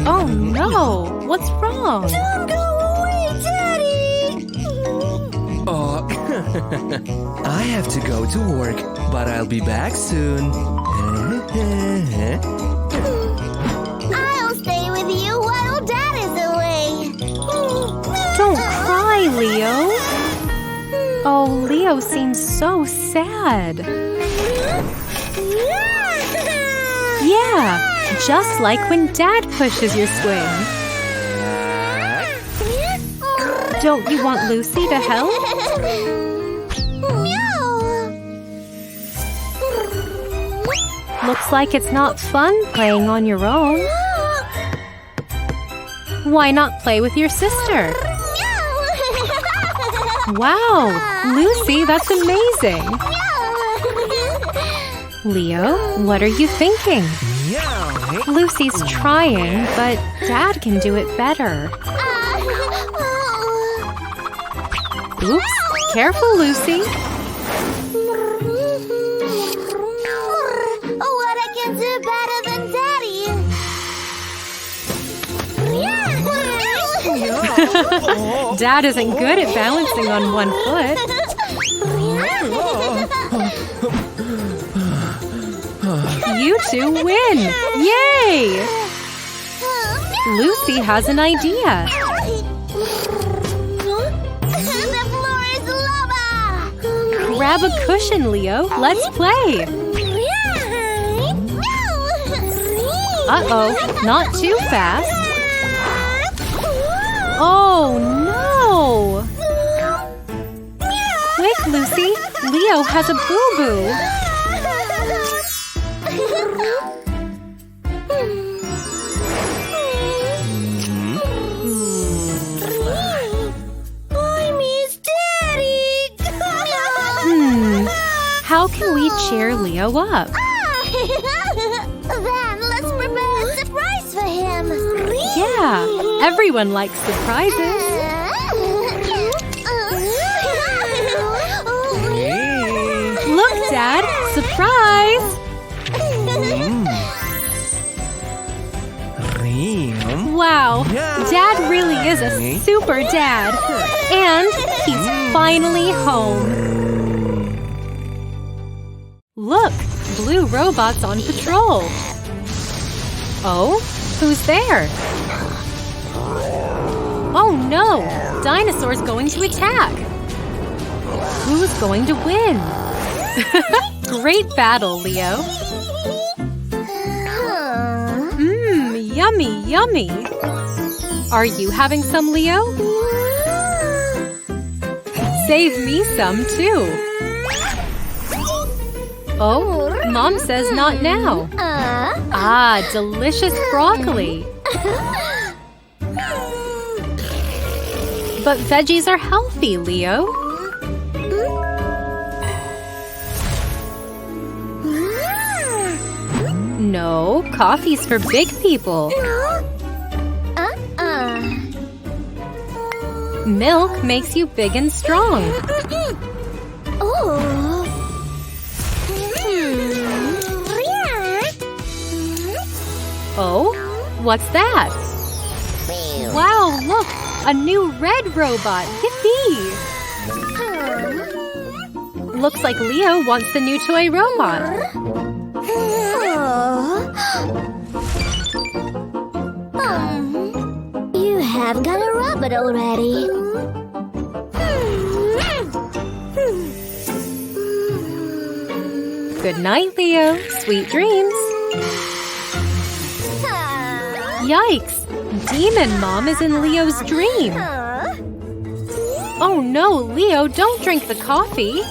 Oh no! What's wrong? Don't go away, Daddy! I have to go to work, but I'll be back soon. I'll stay with you while Dad is away. Don't cry, Leo. Oh, Leo seems so sad. Yeah, just like when Dad pushes your swing. Don't you want Lucy to help? Looks like it's not fun playing on your own. Why not play with your sister? Wow, Lucy, that's amazing. Leo, what are you thinking? Lucy's trying, but Dad can do it better. Oops, careful, Lucy. What I can do better than Daddy? Dad isn't good at balancing on one foot. You two win! Yay! Lucy has an idea. The floor is lava! Grab a cushion, Leo. Let's play. Uh-oh, not too fast. Oh, no! Quick, Lucy. Leo has a boo-boo. I miss Daddy! How can we cheer Leo up? Then let's prepare a surprise for him. Yeah, everyone likes surprises. Look, Dad! Surprise! Wow, Dad really is a super dad. And he's finally home. Look, blue robots on patrol. Oh, who's there? Oh no, dinosaurs going to attack. Who's going to win? Great battle, Leo. Yummy, yummy. Are you having some, Leo? Save me some, too. Oh, Mom says not now. Ah, delicious broccoli. But veggies are healthy, Leo. No, coffee's for big people. Milk makes you big and strong. Oh, what's that? Wow, look, a new red robot. Yippee! Looks like Leo wants the new toy robot. You have got a robot already. Good night, Leo. Sweet dreams. Yikes! Demon Mom is in Leo's dream. Oh no, Leo, don't drink the coffee.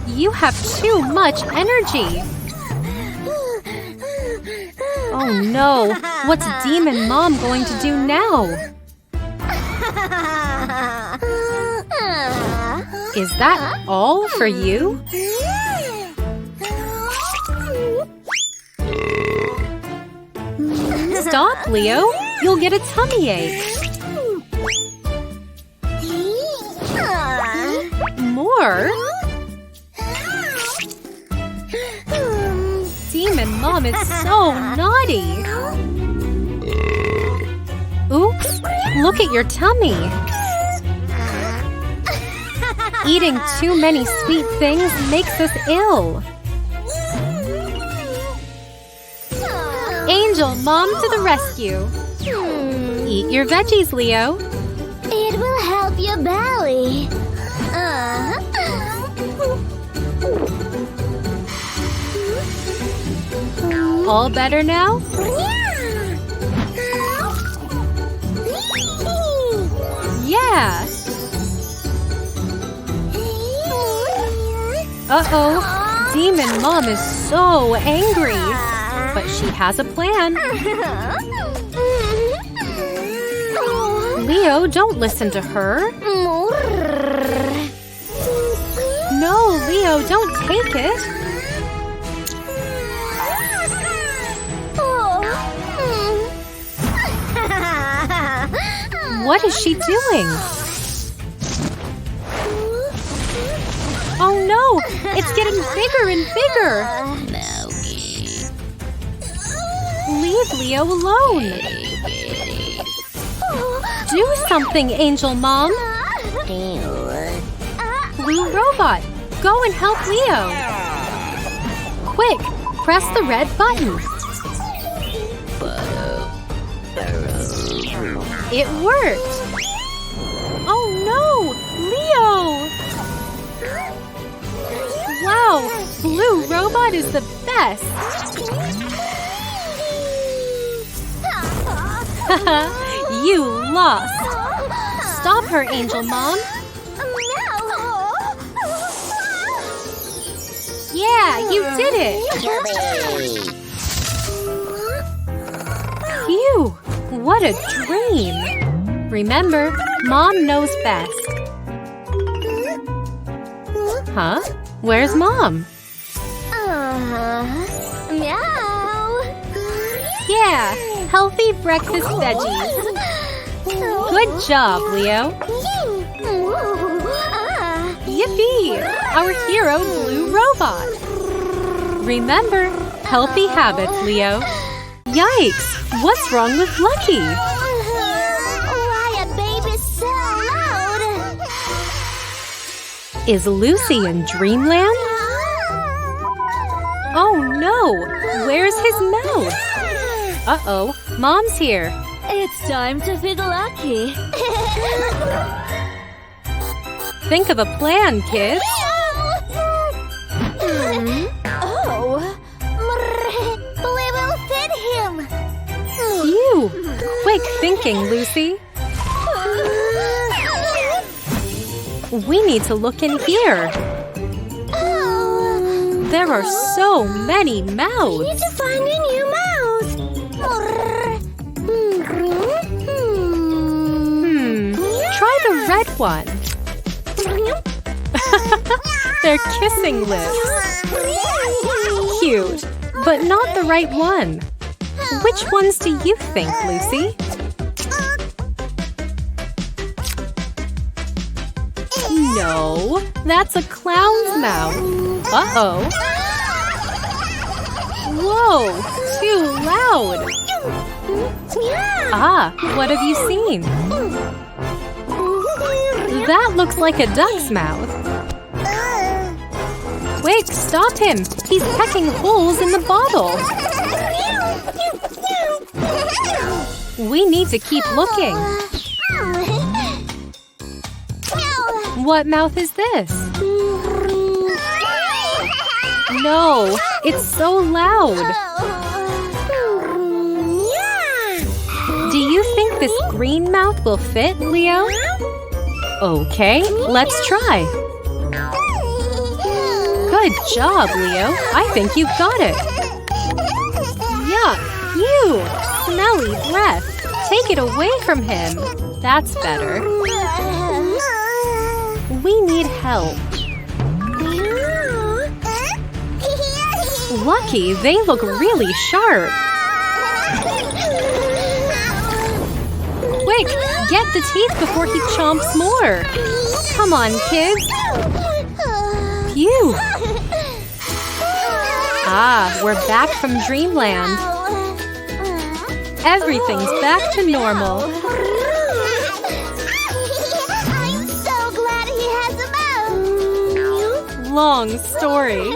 You have too much energy. Oh no, what's Demon Mom going to do now? Is that all for you? Stop, Leo. You'll get a tummy ache. More? Demon Mom is so naughty! Oops! Look at your tummy! Eating too many sweet things makes us ill! Angel Mom to the rescue! Eat your veggies, Leo! It will help your belly. All better now? Yeah! Uh-oh! Demon Mom is so angry! But she has a plan. Leo, don't listen to her. No, Leo, don't take it. What is she doing? Oh no! It's getting bigger and bigger! Leave Leo alone! Do something, Angel Mom! Blue Robot, go and help Leo! Quick, press the red button! It worked! Oh no! Leo! Wow! Blue Robot is the best! Haha! You lost! Stop her, Angel Mom! Yeah, you did it! Phew! What a dream! Remember, Mom knows best. Huh? Where's Mom? Meow. Yeah, healthy breakfast veggies. Good job, Leo. Yippee! Our hero, Blue Robot. Remember, healthy habits, Leo. Yikes! What's wrong with Lucky? Why are babies so loud? Is Lucy in Dreamland? Oh no! Where's his mouth? Uh-oh, Mom's here. It's time to feed Lucky. Think of a plan, kids. Oh, we will feed him. Phew! Quick thinking, Lucy. We need to look in here. There are so many mouths. Need to find a new mouse. Try the red one. They're kissing lips. Cute, but not the right one. Which ones do you think, Lucy? No, that's a clown's mouth. Uh-oh. Whoa, too loud. Ah, what have you seen? That looks like a duck's mouth. Quick, stop him! He's pecking holes in the bottle. We need to keep looking. What mouth is this? No, it's so loud. Do you think this green mouth will fit, Leo? Okay, let's try. Good job, Leo. I think you've got it. Yuck! You! Smelly breath. Take it away from him. That's better. We need help. Lucky, they look really sharp. Quick, get the teeth before he chomps more. Come on, kids. Phew. Ah, we're back from dreamland. Everything's back to normal. I'm so glad he has a mouse. Long story.